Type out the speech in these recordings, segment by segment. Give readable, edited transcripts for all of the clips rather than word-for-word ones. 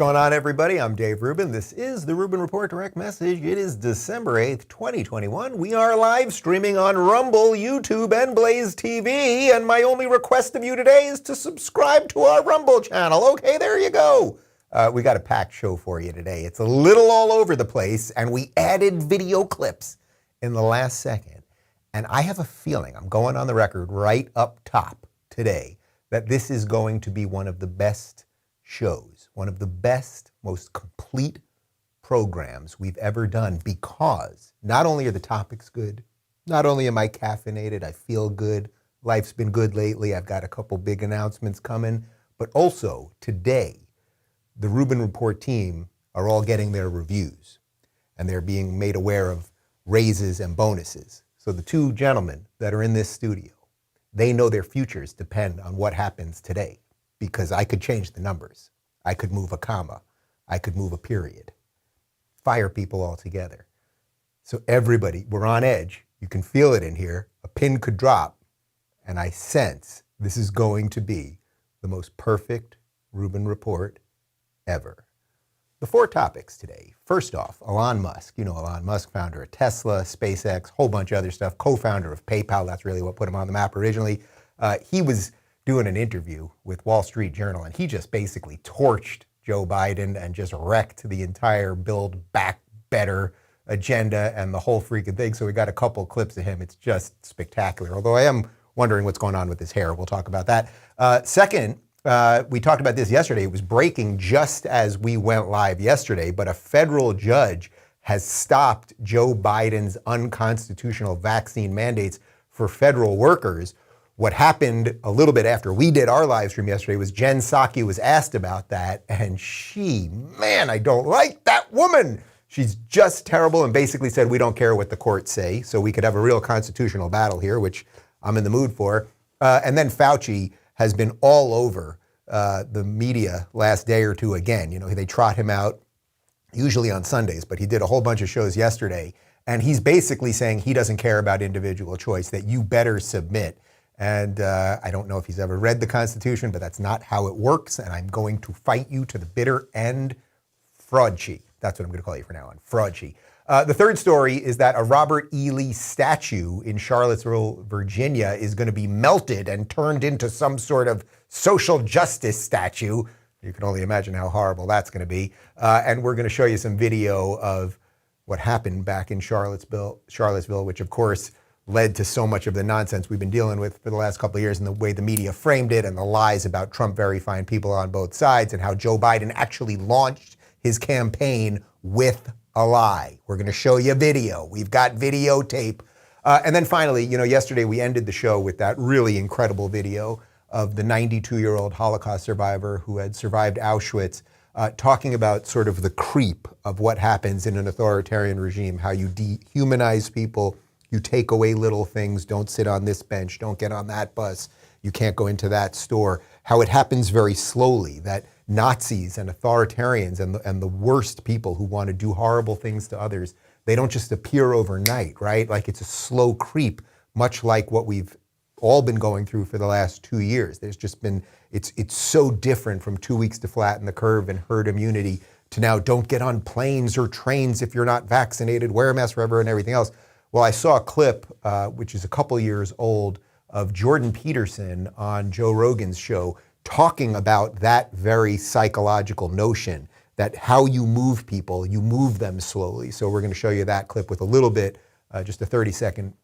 going on, everybody? I'm Dave Rubin. This is the Rubin Report Direct Message. It is December 8th, 2021. We are live streaming on Rumble, YouTube, and BlazeTV. And my only request of you today is to subscribe to our Rumble channel. Okay, there you go. We got a packed show for you today. It's a little all over the place, and we added video clips in the last second. And I have a feeling, I'm going on the record right up top today, that this is going to be one of the best shows, one of the best, most complete programs we've ever done, because not only are the topics good, not only am I caffeinated, I feel good, life's been good lately, I've got a couple big announcements coming, but also today, the Rubin Report team are all getting their reviews, and they're being made aware of raises and bonuses. So the two gentlemen that are in this studio, they know their futures depend on what happens today, because I could change the numbers. I could move a comma. I could move a period. Fire people altogether. So everybody, we're on edge. You can feel it in here. A pin could drop, and I sense this is going to be the most perfect Rubin Report ever. The four topics today. First off, Elon Musk. You know Elon Musk, founder of Tesla, SpaceX, whole bunch of other stuff, co-founder of PayPal. That's really what put him on the map originally. He was doing an interview with Wall Street Journal, and he just basically torched Joe Biden and just wrecked the entire Build Back Better agenda and the whole freaking thing. So we got a couple clips of him. It's just spectacular. Although I am wondering what's going on with his hair. We'll talk about that. Second, we talked about this yesterday. It was breaking just as we went live yesterday, but a federal judge has stopped Joe Biden's unconstitutional vaccine mandates for federal workers. What happened a little bit after we did our live stream yesterday was Jen Psaki was asked about that, and man, I don't like that woman. She's just terrible, and basically said, we don't care what the courts say, so we could have a real constitutional battle here, which I'm in the mood for. And then Fauci has been all over the media last day or two again. You know, they trot him out usually on Sundays, but he did a whole bunch of shows yesterday, and he's basically saying he doesn't care about individual choice, that you better submit. And I don't know if he's ever read the Constitution, but that's not how it works, and I'm going to fight you to the bitter end. Fraudchi. That's what I'm going to call you from now on. Fraudchi. The third story is that a Robert E. Lee statue in Charlottesville, Virginia is going to be melted and turned into some sort of social justice statue. You can only imagine how horrible that's going to be. And we're going to show you some video of what happened back in Charlottesville, which of course led to so much of the nonsense we've been dealing with for the last couple of years, and the way the media framed it, and the lies about Trump verifying people on both sides, and how Joe Biden actually launched his campaign with a lie. We're going to show you video. We've got videotape. And then finally, you know, yesterday we ended the show with that really incredible video of the 92-year-old Holocaust survivor who had survived Auschwitz, talking about sort of the creep of what happens in an authoritarian regime, how you dehumanize people, you take away little things, don't sit on this bench, don't get on that bus, you can't go into that store, how it happens very slowly, that Nazis and authoritarians and the worst people who want to do horrible things to others, they don't just appear overnight, right? Like it's a slow creep, much like what we've all been going through for the last 2 years. There's just been, it's so different from 2 weeks to flatten the curve and herd immunity to now don't get on planes or trains if you're not vaccinated, wear a mask forever and everything else. Well, I saw a clip, which is a couple years old, of Jordan Peterson on Joe Rogan's show talking about that very psychological notion that how you move people, you move them slowly. So we're going to show you that clip with a little bit, just a 30-second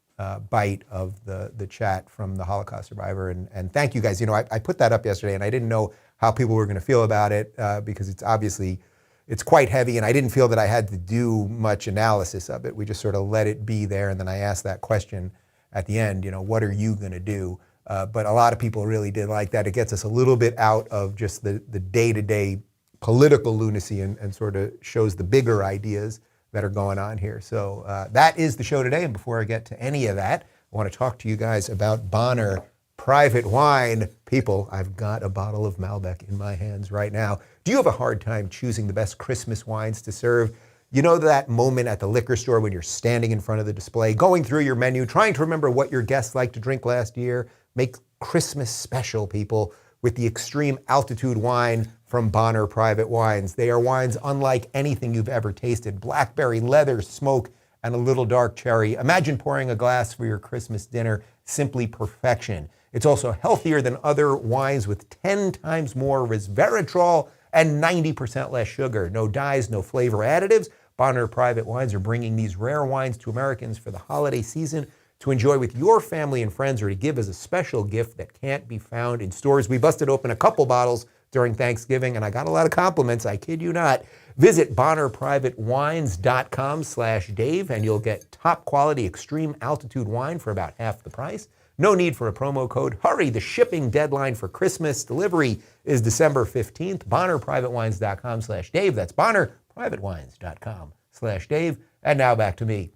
bite of the chat from the Holocaust survivor. And thank you guys. You know, I put that up yesterday, and I didn't know how people were going to feel about it because it's quite heavy, and I didn't feel that I had to do much analysis of it. We just sort of let it be there, and then I asked that question at the end, you know, what are you going to do? But a lot of people really did like that. It gets us a little bit out of just the day-to-day political lunacy and sort of shows the bigger ideas that are going on here. So that is the show today, and before I get to any of that, I want to talk to you guys about Bonner Private Wine. People, I've got a bottle of Malbec in my hands right now. Do you have a hard time choosing the best Christmas wines to serve? You know that moment at the liquor store when you're standing in front of the display, going through your menu, trying to remember what your guests liked to drink last year? Make Christmas special, people, with the extreme altitude wine from Bonner Private Wines. They are wines unlike anything you've ever tasted. Blackberry, leather, smoke, and a little dark cherry. Imagine pouring a glass for your Christmas dinner. Simply perfection. It's also healthier than other wines with 10 times more resveratrol and 90% less sugar. No dyes, no flavor additives. Bonner Private Wines are bringing these rare wines to Americans for the holiday season to enjoy with your family and friends, or to give as a special gift that can't be found in stores. We busted open a couple bottles during Thanksgiving, and I got a lot of compliments, I kid you not. Visit BonnerPrivateWines.com/Dave, and you'll get top quality extreme altitude wine for about half the price. No need for a promo code. Hurry, the shipping deadline for Christmas delivery is December 15th. BonnerPrivateWines.com/Dave. That's BonnerPrivateWines.com/Dave. And now back to me.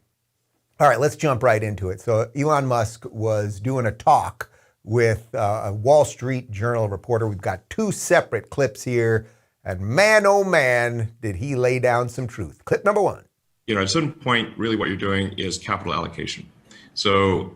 All right, let's jump right into it. So Elon Musk was doing a talk with a Wall Street Journal reporter. We've got two separate clips here. And man, oh man, did he lay down some truth. Clip number one. At a certain point, really what you're doing is capital allocation. So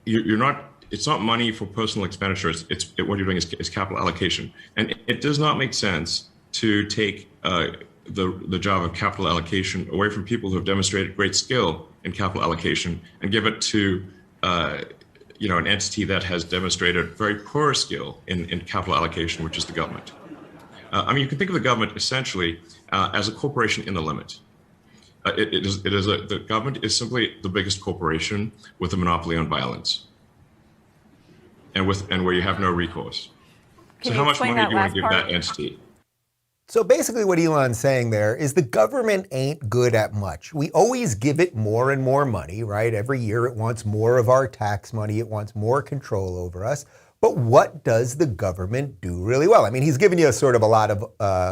you're not, it's not money for personal expenditures. What you're doing is capital allocation. And it does not make sense to take the job of capital allocation away from people who have demonstrated great skill in capital allocation and give it to an entity that has demonstrated very poor skill in capital allocation, which is the government. You can think of the government essentially as a corporation in the limit. The government is simply the biggest corporation with a monopoly on violence, and where you have no recourse. So how much money do you want to give that entity? So basically what Elon's saying there is the government ain't good at much. We always give it more and more money, right? Every year it wants more of our tax money. It wants more control over us. But what does the government do really well? I mean, he's given you a lot of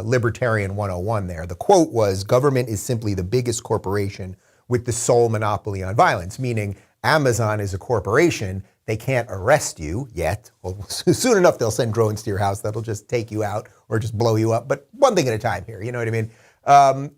libertarian 101 there. The quote was, government is simply the biggest corporation with the sole monopoly on violence, meaning Amazon is a corporation. They can't arrest you yet. Well, soon enough, they'll send drones to your house that'll just take you out or just blow you up. But one thing at a time here, you know what I mean?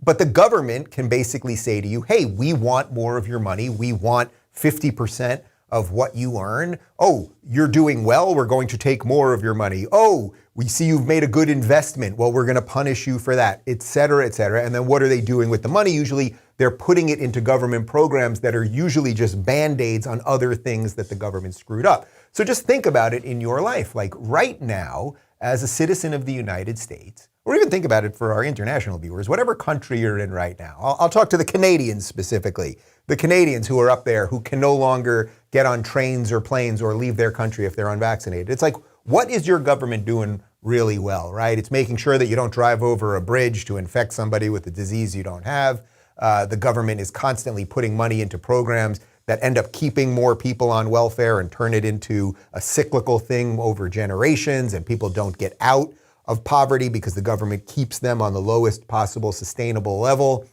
But the government can basically say to you, hey, we want more of your money. We want 50% of what you earn. Oh, you're doing well. We're going to take more of your money. Oh, we see you've made a good investment. Well, we're going to punish you for that, et cetera, et cetera. And then what are they doing with the money? Usually they're putting it into government programs that are usually just Band-Aids on other things that the government screwed up. So just think about it in your life. Like right now, as a citizen of the United States, or even think about it for our international viewers, whatever country you're in right now. I'll talk to the Canadians specifically. The Canadians who are up there who can no longer get on trains or planes or leave their country if they're unvaccinated. It's like, what is your government doing really well, right? It's making sure that you don't drive over a bridge to infect somebody with a disease you don't have. The government is constantly putting money into programs that end up keeping more people on welfare and turn it into a cyclical thing over generations, and people don't get out of poverty because the government keeps them on the lowest possible sustainable level.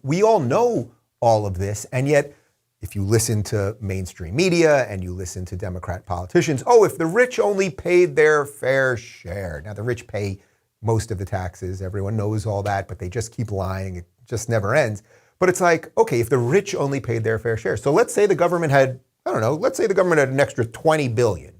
We all know all of this, and yet if you listen to mainstream media and you listen to Democrat politicians, oh, if the rich only paid their fair share. Now, the rich pay most of the taxes. Everyone knows all that, but they just keep lying. It just never ends. But it's like, okay, if the rich only paid their fair share. So let's say the government had, let's say the government had an extra 20 billion.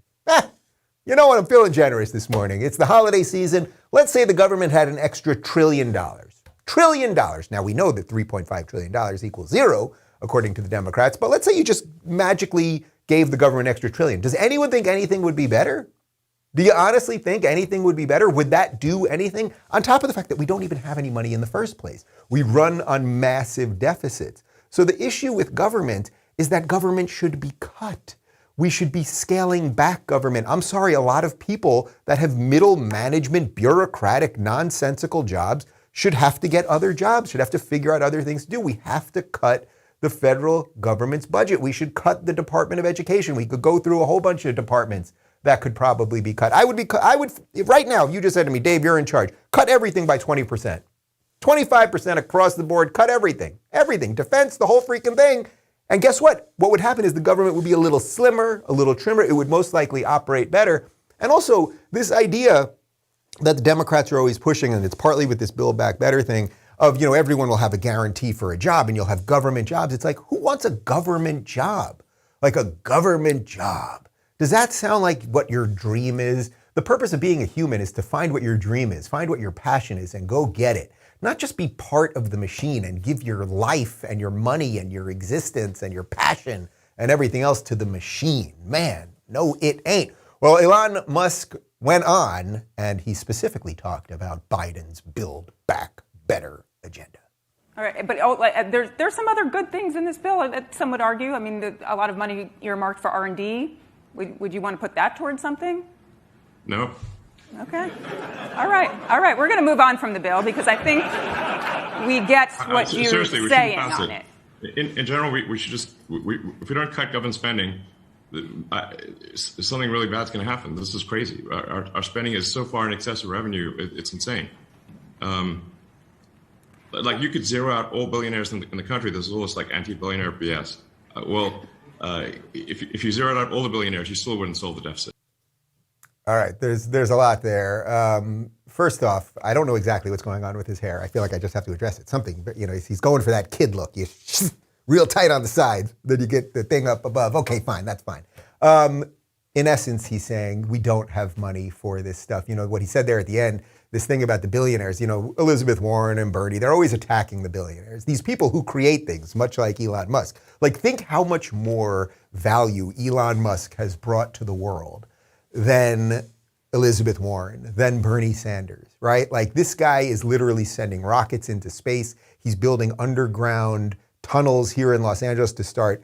You know what? I'm feeling generous this morning. It's the holiday season. Let's say the government had an extra $1 trillion. $1 trillion. Now, we know that $3.5 trillion equals zero, according to the Democrats, but let's say you just magically gave the government an extra trillion. Does anyone think anything would be better? Do you honestly think anything would be better? Would that do anything? On top of the fact that we don't even have any money in the first place. We run on massive deficits. So the issue with government is that government should be cut. We should be scaling back government. I'm sorry, a lot of people that have middle management, bureaucratic, nonsensical jobs should have to get other jobs, should have to figure out other things to do. We have to cut the federal government's budget. We should cut the Department of Education. We could go through a whole bunch of departments that could probably be cut. I would, right now, if you just said to me, Dave, you're in charge, cut everything by 20%. 25% across the board, cut everything. Everything, defense, the whole freaking thing. And guess what? What would happen is the government would be a little slimmer, a little trimmer. It would most likely operate better. And also, this idea that the Democrats are always pushing, and it's partly with this Build Back Better thing, of, everyone will have a guarantee for a job and you'll have government jobs. It's like, who wants a government job? Like a government job. Does that sound like what your dream is? The purpose of being a human is to find what your dream is, find what your passion is, and go get it. Not just be part of the machine and give your life and your money and your existence and your passion and everything else to the machine. Man, no, it ain't. Well, Elon Musk went on and he specifically talked about Biden's Build Back Better agenda. All right, but there's some other good things in this bill that some would argue. I mean, a lot of money earmarked for R&D. Would you want to put that towards something? No. Okay. All right. We're going to move on from the bill because I think we get what you're saying on it. In general, we should just, if we don't cut government spending, something really bad's going to happen. This is crazy. Our spending is so far in excess of revenue, it's insane. Like you could zero out all billionaires in the country. There's all this like anti-billionaire BS. If you zeroed out all the billionaires, you still wouldn't solve the deficit. All right, there's a lot there. First off, I don't know exactly what's going on with his hair. I feel like I just have to address it. Something, but he's going for that kid look. You real tight on the sides, then you get the thing up above. Okay, fine, that's fine. In essence, he's saying we don't have money for this stuff. What he said there at the end, this thing about the billionaires, Elizabeth Warren and Bernie, they're always attacking the billionaires. These people who create things, much like Elon Musk. Like, think how much more value Elon Musk has brought to the world than Elizabeth Warren, than Bernie Sanders, right? Like, this guy is literally sending rockets into space. He's building underground tunnels here in Los Angeles to start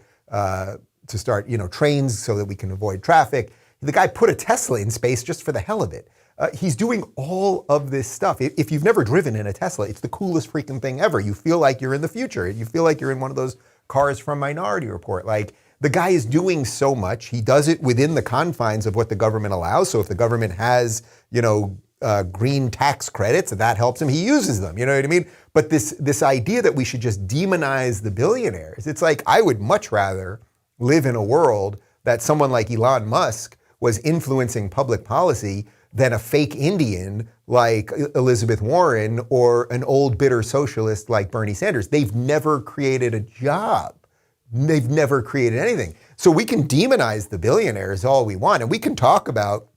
trains so that we can avoid traffic. The guy put a Tesla in space just for the hell of it. He's doing all of this stuff. If you've never driven in a Tesla, it's the coolest freaking thing ever. You feel like you're in the future. You feel like you're in one of those cars from Minority Report. Like, the guy is doing so much. He does it within the confines of what the government allows. So if the government has, green tax credits, that helps him, he uses them. You know what I mean? But this idea that we should just demonize the billionaires, it's like, I would much rather live in a world that someone like Elon Musk was influencing public policy than a fake Indian like Elizabeth Warren or an old bitter socialist like Bernie Sanders. They've never created a job. They've never created anything. So we can demonize the billionaires all we want, and we can talk about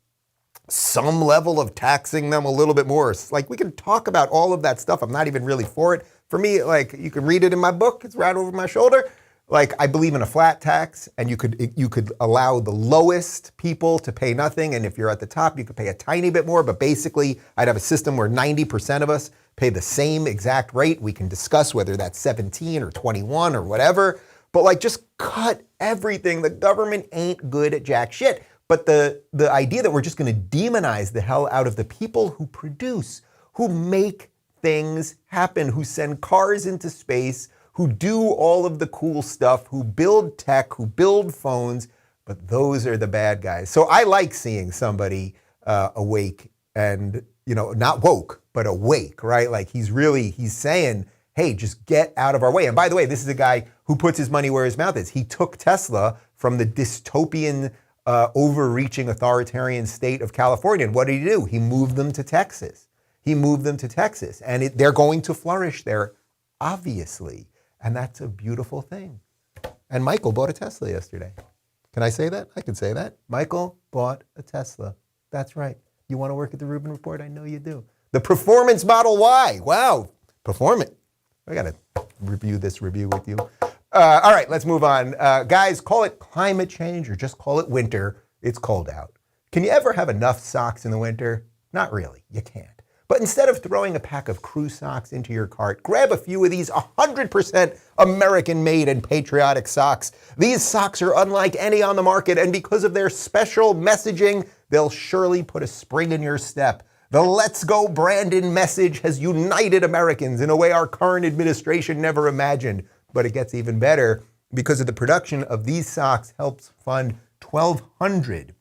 some level of taxing them a little bit more. Like, we can talk about all of that stuff. I'm not even really for it. For me, like, you can read it in my book. It's right over my shoulder. Like, I believe in a flat tax, and you could allow the lowest people to pay nothing, and if you're at the top, you could pay a tiny bit more, but basically, I'd have a system where 90% of us pay the same exact rate. We can discuss whether that's 17 or 21 or whatever, but like, just cut everything. The government ain't good at jack shit. But the idea that we're just gonna demonize the hell out of the people who produce, who make things happen, who send cars into space, who do all of the cool stuff, who build tech, who build phones, but those are the bad guys. So I like seeing somebody awake and, not woke, but awake, right? Like, he's saying, hey, just get out of our way. And by the way, this is a guy who puts his money where his mouth is. He took Tesla from the dystopian, overreaching authoritarian state of California. And what did he do? He moved them to Texas. And they're going to flourish there, obviously. And that's a beautiful thing. And Michael bought a Tesla yesterday. Can I say that? I can say that. Michael bought a Tesla. That's right. You want to work at the Rubin Report? I know you do. The Performance Model Y. Wow. Performance. I got to review this review with you. All right, let's move on. Guys, call it climate change or just call it winter. It's cold out. Can you ever have enough socks in the winter? Not really. You can't. But instead of throwing a pack of crew socks into your cart, grab a few of these 100% American-made and patriotic socks. These socks are unlike any on the market, and because of their special messaging, they'll surely put a spring in your step. The Let's Go Brandon message has united Americans in a way our current administration never imagined. But it gets even better because of the production of these socks helps fund 1,200.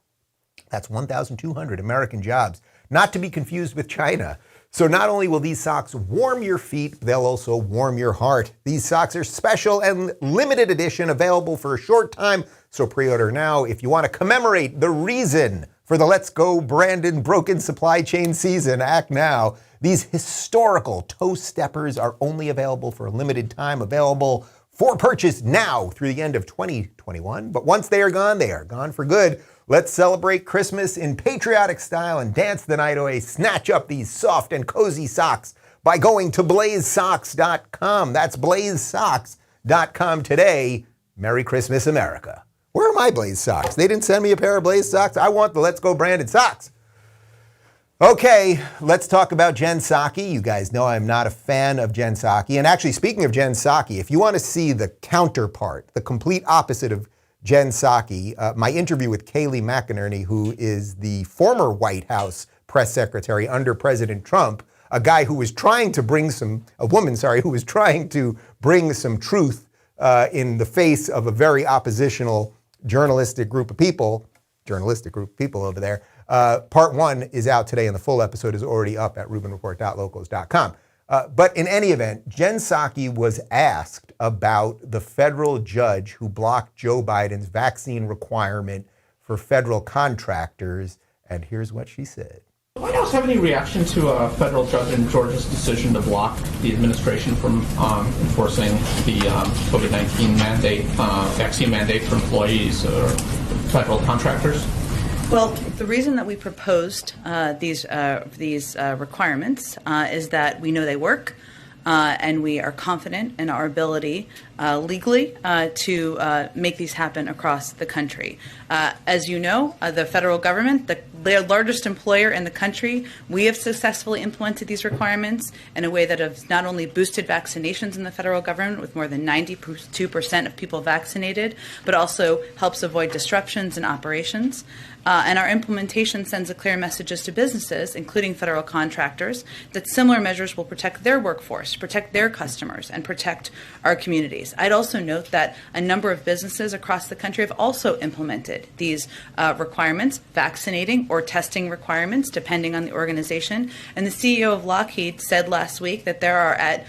That's 1,200 American jobs, not to be confused with China. So not only will these socks warm your feet, they'll also warm your heart. These socks are special and limited edition, available for a short time. So pre-order now if you want to commemorate the reason for the Let's Go Brandon broken supply chain season. Act now. These historical toe steppers are only available for a limited time, available for purchase now through the end of 2021. But once they are gone for good. Let's celebrate Christmas in patriotic style and dance the night away. Snatch up these soft and cozy socks by going to blazesocks.com. That's blazesocks.com today. Merry Christmas, America. Where are my Blaze socks? They didn't send me a pair of Blaze socks. I want the Let's Go branded socks. Okay, let's talk about Jen Psaki. You guys know I'm not a fan of Jen Psaki. And actually, speaking of Jen Psaki, if you want to see the counterpart, the complete opposite of Jen Psaki, my interview with Kayleigh McInerney, who is the former White House press secretary under President Trump, a guy who was trying to bring who was trying to bring some truth in the face of a very oppositional journalistic group of people over there. Part 1 is out today and the full episode is already up at rubinreport.locals.com. But in any event, Jen Psaki was asked about the federal judge who blocked Joe Biden's vaccine requirement for federal contractors, and here's what she said. Does the White House have any reaction to a federal judge in Georgia's decision to block the administration from enforcing the COVID-19 mandate, vaccine mandate for employees or federal contractors? Well, the reason that we proposed these requirements is that we know they work, and we are confident in our ability legally to make these happen across the country. As you know, the federal government, the largest employer in the country, we have successfully implemented these requirements in a way that has not only boosted vaccinations in the federal government with more than 92% of people vaccinated, but also helps avoid disruptions in operations. And our implementation sends a clear message to businesses, including federal contractors, that similar measures will protect their workforce, protect their customers, and protect our communities. I'd also note that a number of businesses across the country have also implemented these requirements, vaccinating or testing requirements, depending on the organization. And the CEO of Lockheed said last week that they are at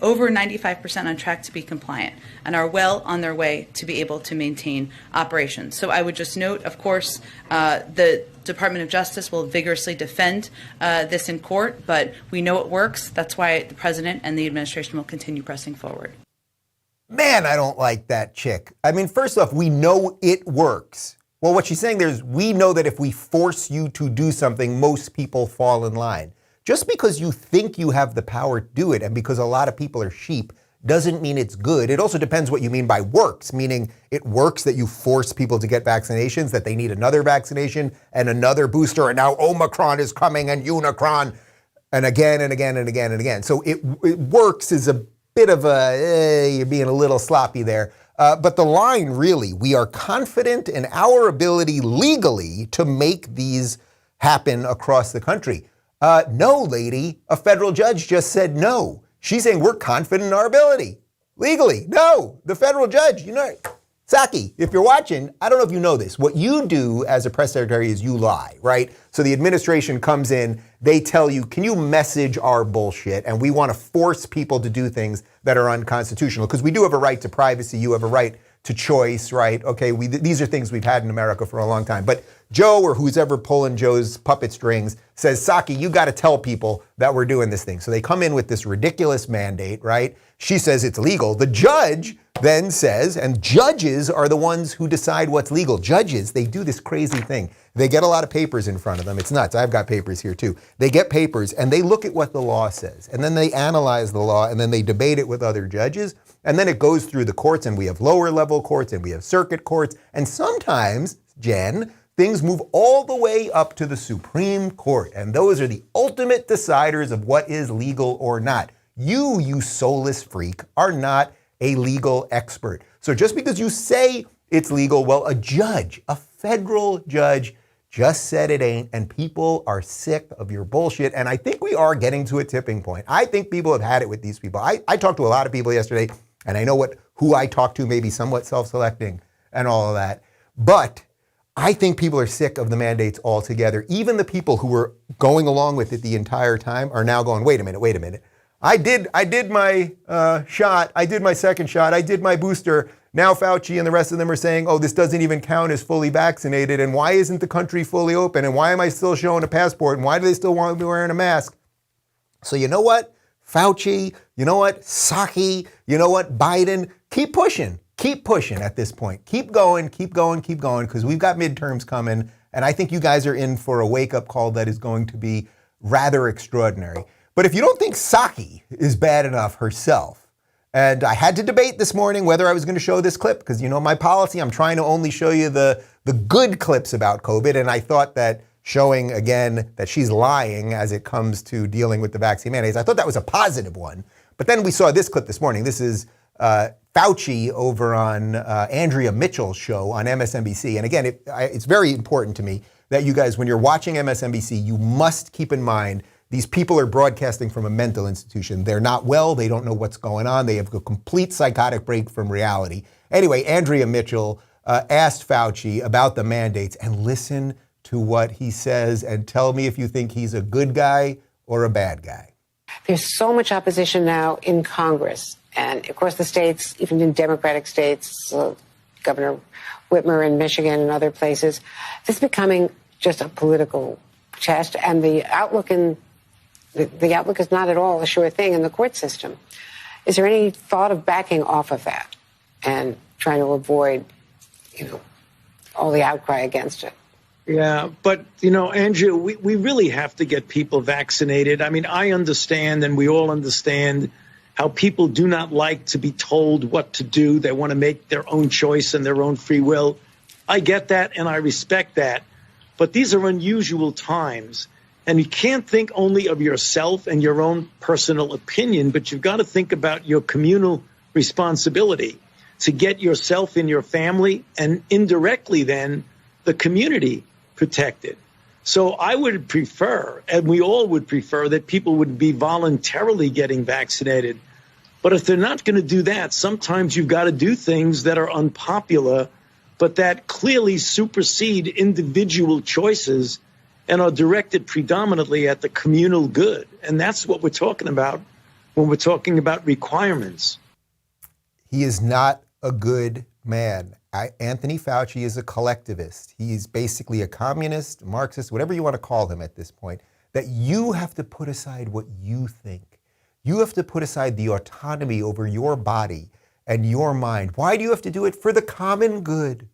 over 95% on track to be compliant and are well on their way to be able to maintain operations. So I would just note, of course, the Department of Justice will vigorously defend this in court, but we know it works. That's why the president and the administration will continue pressing forward. Man, I don't like that chick. I mean, first off, we know it works. Well, what she's saying there is we know that if we force you to do something, most people fall in line. Just because you think you have the power to do it and because a lot of people are sheep doesn't mean it's good. It also depends what you mean by works, meaning it works that you force people to get vaccinations, that they need another vaccination and another booster, and now Omicron is coming and Unicron, and again and again and again and again. So it works is a bit of you're being a little sloppy there. But the line really, we are confident in our ability legally to make these happen across the country. No, lady, a federal judge just said no. She's saying we're confident in our ability. Legally, no. The federal judge, Psaki, if you're watching, I don't know if you know this. What you do as a press secretary is you lie, right? So the administration comes in, they tell you, can you message our bullshit? And we want to force people to do things that are unconstitutional because we do have a right to privacy. You have a right to choice, right? Okay, these are things we've had in America for a long time. But Joe, or who's ever pulling Joe's puppet strings, says, Psaki, you got to tell people that we're doing this thing. So they come in with this ridiculous mandate, right? She says it's legal. The judge then says, and judges are the ones who decide what's legal. Judges, they do this crazy thing. They get a lot of papers in front of them. It's nuts. I've got papers here too. They get papers and they look at what the law says. And then they analyze the law and then they debate it with other judges. And then it goes through the courts, and we have lower level courts and we have circuit courts. And sometimes, Jen, things move all the way up to the Supreme Court. And those are the ultimate deciders of what is legal or not. You soulless freak, are not a legal expert. So just because you say it's legal, well, a judge, a federal judge, just said it ain't, and people are sick of your bullshit. And I think we are getting to a tipping point. I think people have had it with these people. I talked to a lot of people yesterday, and I know who I talked to may be somewhat self-selecting and all of that. But I think people are sick of the mandates altogether. Even the people who were going along with it the entire time are now going, wait a minute. I did my shot. I did my second shot. I did my booster. Now Fauci and the rest of them are saying, oh, this doesn't even count as fully vaccinated. And why isn't the country fully open? And why am I still showing a passport? And why do they still want me wearing a mask? So you know what? Fauci, you know what, Psaki, you know what, Biden, keep pushing at this point. Keep going, because we've got midterms coming, and I think you guys are in for a wake-up call that is going to be rather extraordinary. But if you don't think Psaki is bad enough herself, and I had to debate this morning whether I was going to show this clip, because you know my policy, I'm trying to only show you the good clips about COVID, and I thought that showing again that she's lying as it comes to dealing with the vaccine mandates, I thought that was a positive one. But then we saw this clip this morning. This is Fauci over on Andrea Mitchell's show on MSNBC. And again, it's very important to me that you guys, when you're watching MSNBC, you must keep in mind these people are broadcasting from a mental institution. They're not well. They don't know what's going on. They have a complete psychotic break from reality. Anyway, Andrea Mitchell asked Fauci about the mandates, and listen to what he says and tell me if you think he's a good guy or a bad guy. There's so much opposition now in Congress and across the states, even in Democratic states, Governor Whitmer in Michigan and other places. This is becoming just a political test, and the outlook is not at all a sure thing in the court system. Is there any thought of backing off of that and trying to avoid, all the outcry against it? Yeah, but, Andrew, we really have to get people vaccinated. I mean, I understand, and we all understand, how people do not like to be told what to do. They want to make their own choice and their own free will. I get that, and I respect that. But these are unusual times, and you can't think only of yourself and your own personal opinion, but you've got to think about your communal responsibility to get yourself and your family, and indirectly then the community, protected. So I would prefer, and we all would prefer, that people would be voluntarily getting vaccinated. But if they're not going to do that, sometimes you've got to do things that are unpopular, but that clearly supersede individual choices and are directed predominantly at the communal good. And that's what we're talking about when we're talking about requirements. He is not a good man. Anthony Fauci is a collectivist. He's basically a communist, Marxist, whatever you want to call him at this point, that you have to put aside what you think. You have to put aside the autonomy over your body and your mind. Why do you have to do it? For the common good.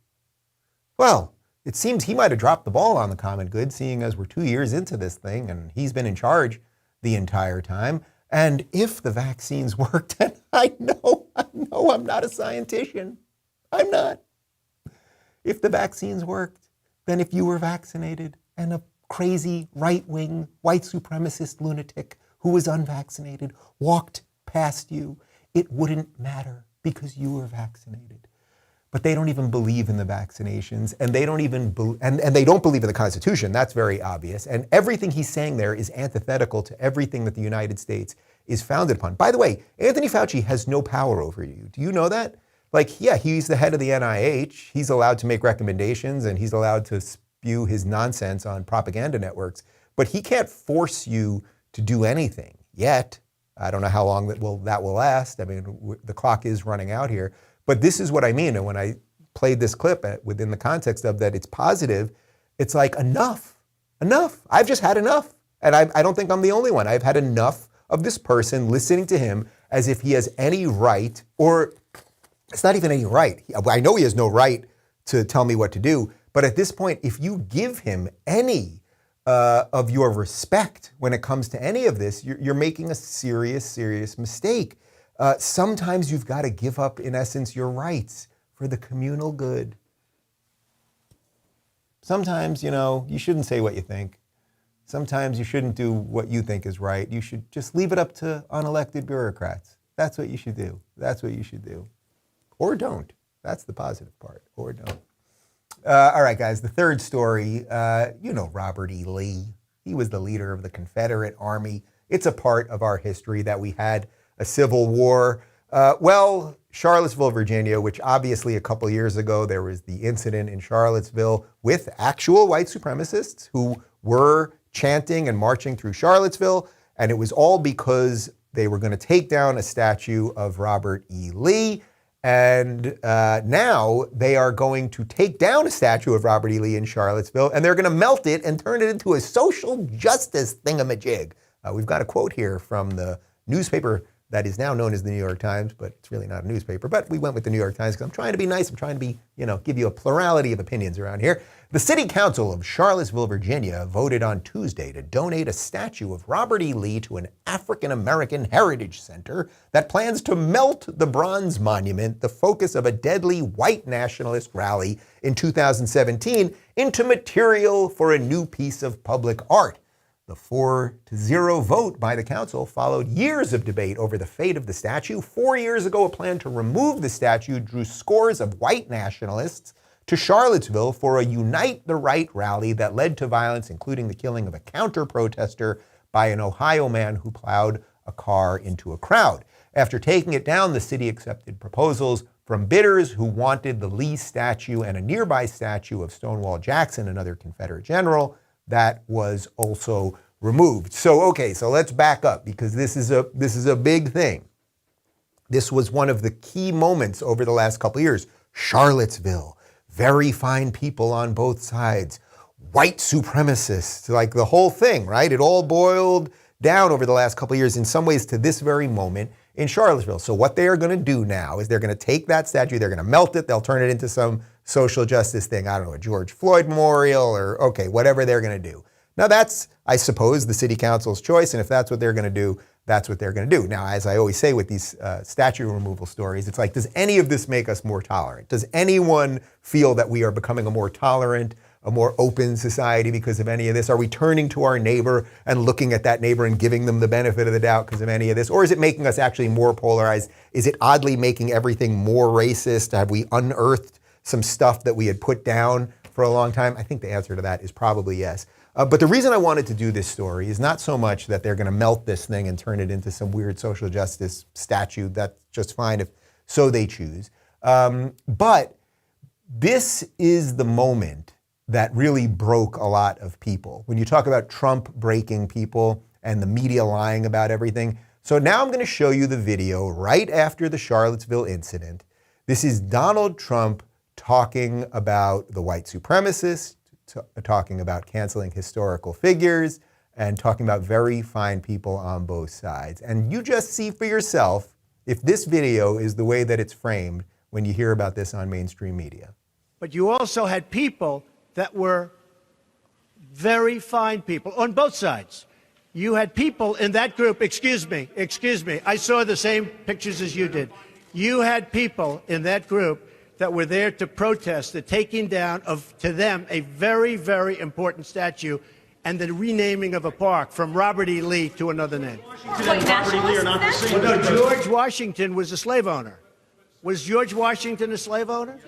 Well, it seems he might have dropped the ball on the common good, seeing as we're 2 years into this thing and he's been in charge the entire time. And if the vaccines worked, and I know I'm not a scientist. I'm not. If the vaccines worked, then if you were vaccinated and a crazy right-wing white supremacist lunatic who was unvaccinated walked past you, it wouldn't matter because you were vaccinated. But they don't even believe in the vaccinations, and they don't even and they don't believe in the Constitution. That's very obvious. And everything he's saying there is antithetical to everything that the United States is founded upon. By the way, Anthony Fauci has no power over you. Do you know that? He's the head of the NIH. He's allowed to make recommendations and he's allowed to spew his nonsense on propaganda networks, but he can't force you to do anything yet. I don't know how long that will last. I mean, the clock is running out here, but this is what I mean. And when I played this clip within the context of that it's positive, it's like enough. I've just had enough. And I don't think I'm the only one. I've had enough of this person listening to him as if he has any right, or it's not even any right. I know he has no right to tell me what to do, but at this point, if you give him any of your respect when it comes to any of this, you're making a serious mistake. Sometimes you've got to give up, in essence, your rights for the communal good. Sometimes, you shouldn't say what you think. Sometimes you shouldn't do what you think is right. You should just leave it up to unelected bureaucrats. That's what you should do. Or don't. That's the positive part. Or don't. All right, guys, the third story, Robert E. Lee. He was the leader of the Confederate Army. It's a part of our history that we had a civil war. Charlottesville, Virginia, which obviously a couple years ago, there was the incident in Charlottesville with actual white supremacists who were chanting and marching through Charlottesville. And it was all because they were going to take down a statue of Robert E. Lee. And now they are going to take down a statue of Robert E. Lee in Charlottesville, and they're going to melt it and turn it into a social justice thingamajig. We've got a quote here from the newspaper that is now known as the New York Times, but it's really not a newspaper. But we went with the New York Times because I'm trying to be nice. I'm trying to be, give you a plurality of opinions around here. The City Council of Charlottesville, Virginia, voted on Tuesday to donate a statue of Robert E. Lee to an African American heritage center that plans to melt the bronze monument, the focus of a deadly white nationalist rally in 2017, into material for a new piece of public art. The 4-0 vote by the council followed years of debate over the fate of the statue. 4 years ago, a plan to remove the statue drew scores of white nationalists to Charlottesville for a Unite the Right rally that led to violence, including the killing of a counter-protester by an Ohio man who plowed a car into a crowd. After taking it down, the city accepted proposals from bidders who wanted the Lee statue and a nearby statue of Stonewall Jackson, another Confederate general, that was also removed. So let's back up because this is a big thing. This was one of the key moments over the last couple of years. Charlottesville, very fine people on both sides, white supremacists, like the whole thing, right? It all boiled down over the last couple of years in some ways to this very moment in Charlottesville. So what they are going to do now is they're going to take that statue, they're going to melt it, they'll turn it into some social justice thing. I don't know, a George Floyd memorial or whatever they're going to do. Now that's, I suppose, the city council's choice. And if that's what they're going to do, that's what they're going to do. Now, as I always say with these statue removal stories, it's like, does any of this make us more tolerant? Does anyone feel that we are becoming a more tolerant, a more open society because of any of this? Are we turning to our neighbor and looking at that neighbor and giving them the benefit of the doubt because of any of this? Or is it making us actually more polarized? Is it oddly making everything more racist? Have we unearthed some stuff that we had put down for a long time? I think the answer to that is probably yes. But the reason I wanted to do this story is not so much that they're going to melt this thing and turn it into some weird social justice statue. That's just fine if so they choose. But this is the moment that really broke a lot of people. When you talk about Trump breaking people and the media lying about everything. So now I'm going to show you the video right after the Charlottesville incident. This is Donald Trump talking about the white supremacists, talking about canceling historical figures, and talking about very fine people on both sides. And you just see for yourself if this video is the way that it's framed when you hear about this on mainstream media. But you also had people that were very fine people on both sides. You had people in that group, excuse me, I saw the same pictures as you did. You had people in that group that were there to protest the taking down of, to them, a very, very important statue and the renaming of a park from Robert E. Lee to another name. Robert E. Lee are not the same. Well, no, George Washington was a slave owner. Was George Washington a slave owner?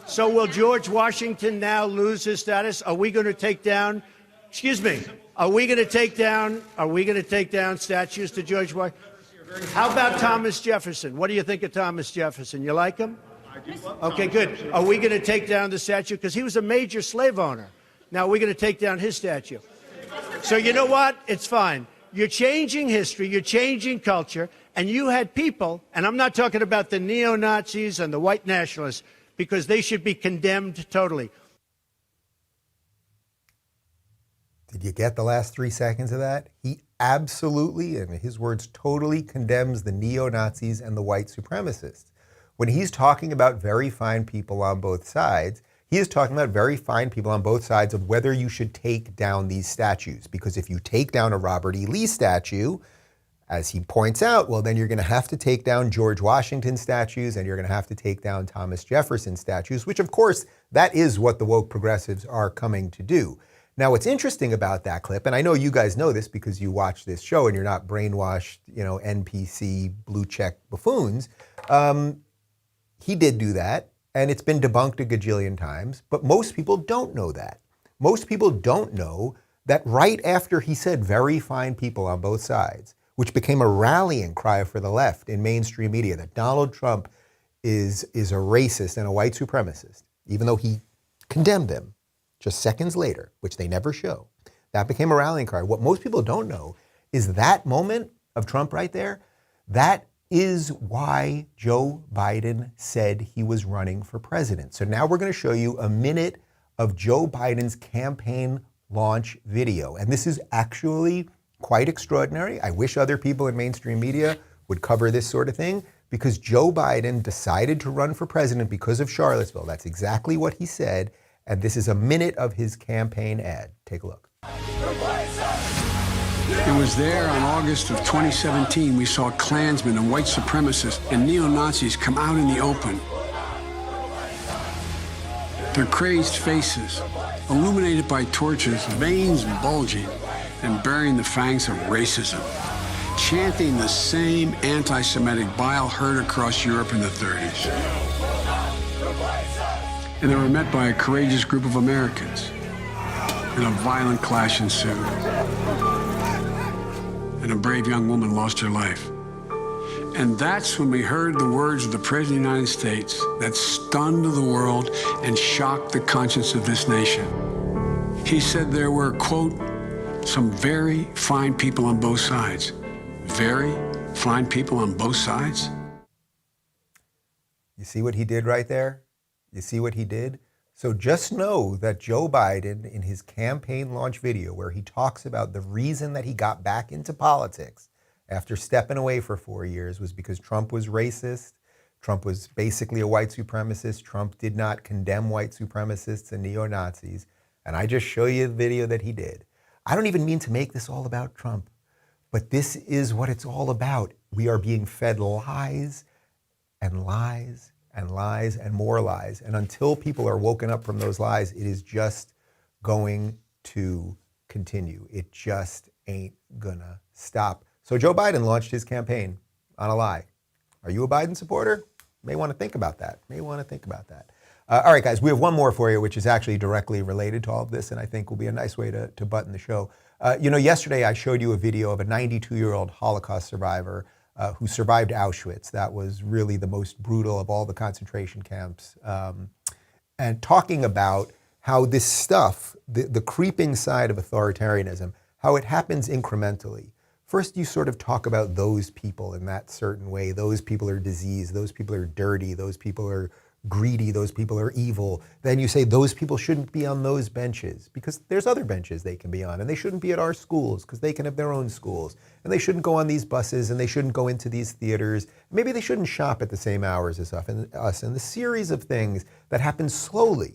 So will George Washington now lose his status? Are we going to take down, excuse me, are we going to take down statues to George Washington? How about Thomas Jefferson? What do you think of Thomas Jefferson? You like him? Okay, good. Are we going to take down the statue? Because he was a major slave owner. Now we're going to take down his statue. So you know what? It's fine. You're changing history. You're changing culture. And you had people, and I'm not talking about the neo-Nazis and the white nationalists, because they should be condemned totally. Did you get the last 3 seconds of that? He absolutely, in his words, totally condemns the neo-Nazis and the white supremacists. When he's talking about very fine people on both sides, he is talking about very fine people on both sides of whether you should take down these statues. Because if you take down a Robert E. Lee statue, as he points out, well, then you're going to have to take down George Washington statues and you're going to have to take down Thomas Jefferson statues, which, of course, that is what the woke progressives are coming to do. Now, what's interesting about that clip, and I know you guys know this because you watch this show and you're not brainwashed, NPC blue check buffoons. He did do that, and it's been debunked a gajillion times, but most people don't know that. Most people don't know that right after he said very fine people on both sides, which became a rallying cry for the left in mainstream media, that Donald Trump is a racist and a white supremacist, even though he condemned them just seconds later, which they never show. That became a rallying cry. What most people don't know is that moment of Trump right there, that is why Joe Biden said he was running for president. So now we're going to show you a minute of Joe Biden's campaign launch video. And this is actually quite extraordinary. I wish other people in mainstream media would cover this sort of thing, because Joe Biden decided to run for president because of Charlottesville. That's exactly what he said. And this is a minute of his campaign ad. Take a look. It was there on August of 2017 we saw Klansmen and white supremacists and neo-Nazis come out in the open. Their crazed faces, illuminated by torches, veins bulging and bearing the fangs of racism, chanting the same anti-Semitic bile heard across Europe in the 30s. And they were met by a courageous group of Americans, and a violent clash ensued. And a brave young woman lost her life. And that's when we heard the words of the President of the United States that stunned the world and shocked the conscience of this nation. He said there were, quote, some very fine people on both sides. Very fine people on both sides? You see what he did right there? You see what he did? So just know that Joe Biden, in his campaign launch video, where he talks about the reason that he got back into politics after stepping away for 4 years was because Trump was racist. Trump was basically a white supremacist. Trump did not condemn white supremacists and neo-Nazis. And I just show you the video that he did. I don't even mean to make this all about Trump, but this is what it's all about. We are being fed lies and lies and lies and more lies. And until people are woken up from those lies, it is just going to continue. It just ain't gonna stop. So Joe Biden launched his campaign on a lie. Are you a Biden supporter? May want to think about that. All right, guys, we have one more for you, which is actually directly related to all of this, and I think will be a nice way to button the show. Yesterday I showed you a video of a 92-year-old Holocaust survivor who survived Auschwitz. That was really the most brutal of all the concentration camps. And talking about how this stuff, the creeping side of authoritarianism, how it happens incrementally. First, you sort of talk about those people in that certain way. Those people are diseased. Those people are dirty. Those people are greedy. Those people are evil. Then you say those people shouldn't be on those benches because there's other benches they can be on, and they shouldn't be at our schools because they can have their own schools, and they shouldn't go on these buses, and they shouldn't go into these theaters. Maybe they shouldn't shop at the same hours as us, and the series of things that happen slowly,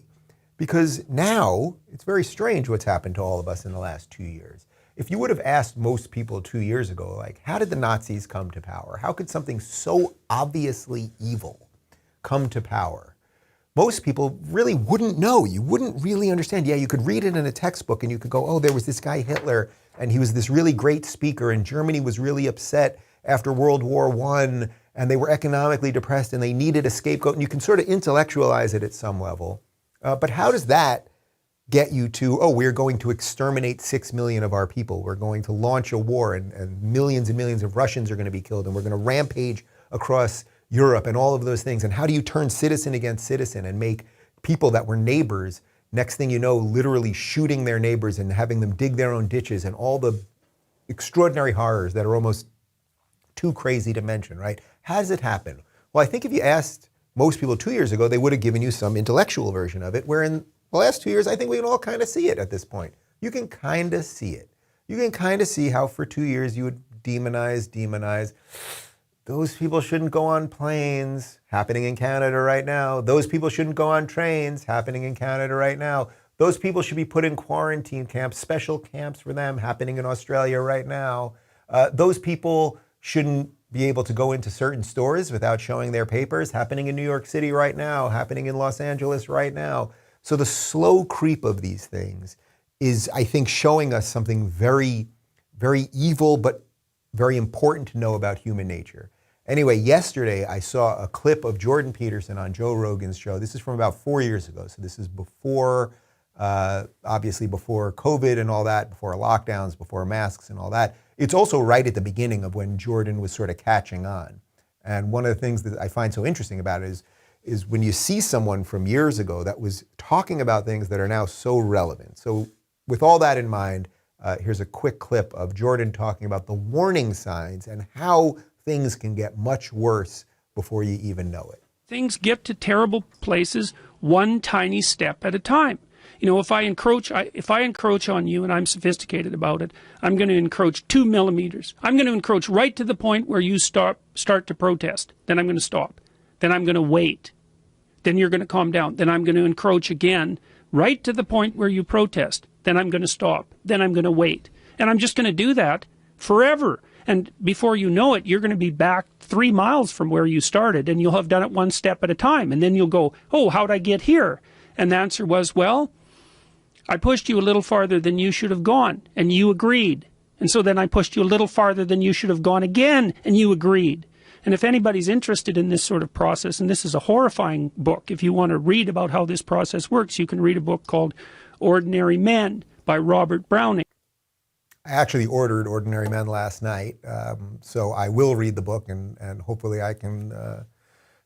because now it's very strange what's happened to all of us in the last 2 years. If you would have asked most people 2 years ago, like, how did the Nazis come to power? How could something so obviously evil come to power? Most people really wouldn't know. You wouldn't really understand. Yeah, you could read it in a textbook and you could go, oh, there was this guy Hitler and he was this really great speaker and Germany was really upset after World War I and they were economically depressed and they needed a scapegoat, and you can sort of intellectualize it at some level. But how does that get you to, oh, we're going to exterminate 6 million of our people. We're going to launch a war and millions of Russians are going to be killed and we're going to rampage across Europe and all of those things. And how do you turn citizen against citizen and make people that were neighbors, next thing you know, literally shooting their neighbors and having them dig their own ditches and all the extraordinary horrors that are almost too crazy to mention, right? How does it happen? Well, I think if you asked most people 2 years ago, they would have given you some intellectual version of it, where in the last 2 years, I think we can all kind of see it at this point. You can kind of see it. You can kind of see how for 2 years you would demonize. Those people shouldn't go on planes, happening in Canada right now. Those people shouldn't go on trains, happening in Canada right now. Those people should be put in quarantine camps, special camps for them, happening in Australia right now. Those people shouldn't be able to go into certain stores without showing their papers, happening in New York City right now, happening in Los Angeles right now. So the slow creep of these things is, I think, showing us something very, very evil, but very important to know about human nature. Anyway, yesterday I saw a clip of Jordan Peterson on Joe Rogan's show. This is from about 4 years ago. So this is before, obviously before COVID and all that, before lockdowns, before masks and all that. It's also right at the beginning of when Jordan was sort of catching on. And one of the things that I find so interesting about it is when you see someone from years ago that was talking about things that are now so relevant. So with all that in mind, here's a quick clip of Jordan talking about the warning signs and how things can get much worse before you even know it. Things get to terrible places one tiny step at a time. You know, if I encroach on you and I'm sophisticated about it, I'm going to encroach 2 millimeters. I'm going to encroach right to the point where you start to protest. Then I'm going to stop. Then I'm going to wait. Then you're going to calm down. Then I'm going to encroach again right to the point where you protest. Then I'm going to stop. Then I'm going to wait. And I'm just going to do that forever. And before you know it, you're going to be back 3 miles from where you started, and you'll have done it one step at a time. And then you'll go, oh, how'd I get here? And the answer was, well, I pushed you a little farther than you should have gone, and you agreed. And so then I pushed you a little farther than you should have gone again, and you agreed. And if anybody's interested in this sort of process, and this is a horrifying book, if you want to read about how this process works, you can read a book called Ordinary Men by Robert Browning. I actually ordered Ordinary Men last night, so I will read the book, and hopefully I can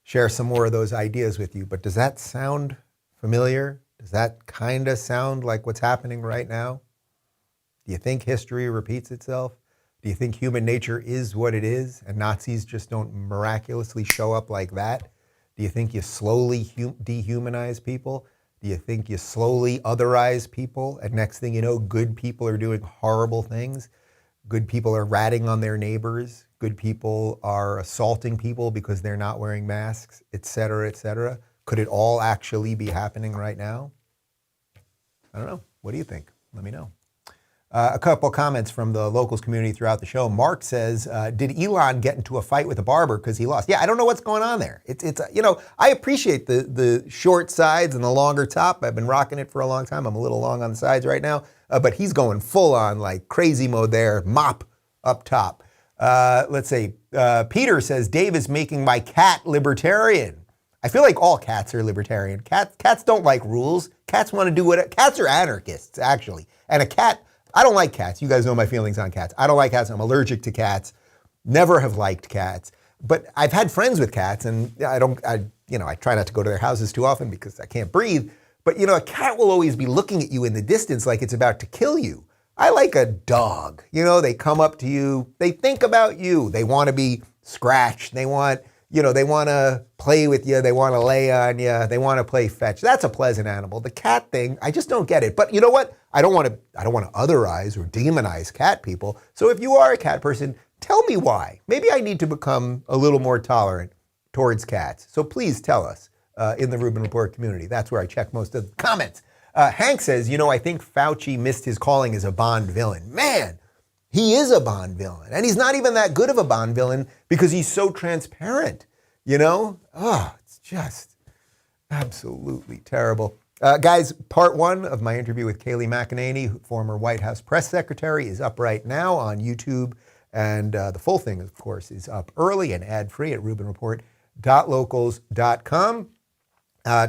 share some more of those ideas with you. But does that sound familiar? Does that kind of sound like what's happening right now? Do you think history repeats itself? Do you think human nature is what it is, and Nazis just don't miraculously show up like that? Do you think you slowly dehumanize people? Do you think you slowly otherize people, and next thing you know, good people are doing horrible things? Good people are ratting on their neighbors. Good people are assaulting people because they're not wearing masks, et cetera, et cetera. Could it all actually be happening right now? I don't know. What do you think? Let me know. A couple comments from the locals community throughout the show. Mark says, did Elon get into a fight with a barber because he lost? Yeah, I don't know what's going on there. It's you know, I appreciate the short sides and the longer top. I've been rocking it for a long time. I'm a little long on the sides right now, but he's going full on like crazy mode there, mop up top. Let's see. Peter says, Dave is making my cat libertarian. I feel like all cats are libertarian. Cats don't like rules. Cats want to do what, cats are anarchists, actually. And a cat, I don't like cats. You guys know my feelings on cats. I don't like cats. I'm allergic to cats. Never have liked cats. But I've had friends with cats, and I try not to go to their houses too often because I can't breathe. But you know, a cat will always be looking at you in the distance like it's about to kill you. I like a dog. You know, they come up to you. They think about you. They want to be scratched. They want to play with you. They want to lay on you. They want to play fetch. That's a pleasant animal. The cat thing, I just don't get it. But you know what? I don't want to otherize or demonize cat people. So if you are a cat person, tell me why. Maybe I need to become a little more tolerant towards cats. So please tell us in the Rubin Report community. That's where I check most of the comments. Hank says, I think Fauci missed his calling as a Bond villain. Man, he is a Bond villain. And he's not even that good of a Bond villain because he's so transparent, it's just absolutely terrible. Guys, part 1 of my interview with Kayleigh McEnany, former White House press secretary, is up right now on YouTube. And the full thing, of course, is up early and ad-free at rubinreport.locals.com.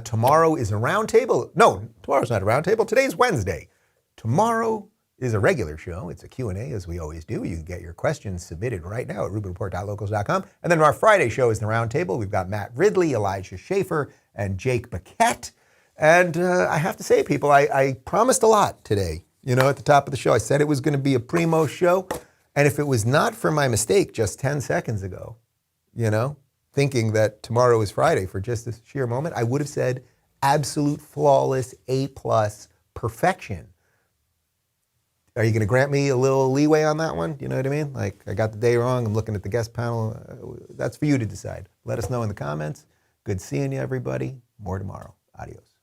Tomorrow is a roundtable. No, tomorrow's not a roundtable. Today's Wednesday. Tomorrow is a regular show. It's a Q&A, as we always do. You can get your questions submitted right now at rubinreport.locals.com. And then our Friday show is the roundtable. We've got Matt Ridley, Elijah Schaefer, and Jake Paquette. And I have to say, people, I promised a lot today. At the top of the show, I said it was going to be a primo show. And if it was not for my mistake just 10 seconds ago, thinking that tomorrow is Friday for just this sheer moment, I would have said absolute flawless A+ perfection. Are you going to grant me a little leeway on that one? You know what I mean? Like, I got the day wrong. I'm looking at the guest panel. That's for you to decide. Let us know in the comments. Good seeing you, everybody. More tomorrow. Adios.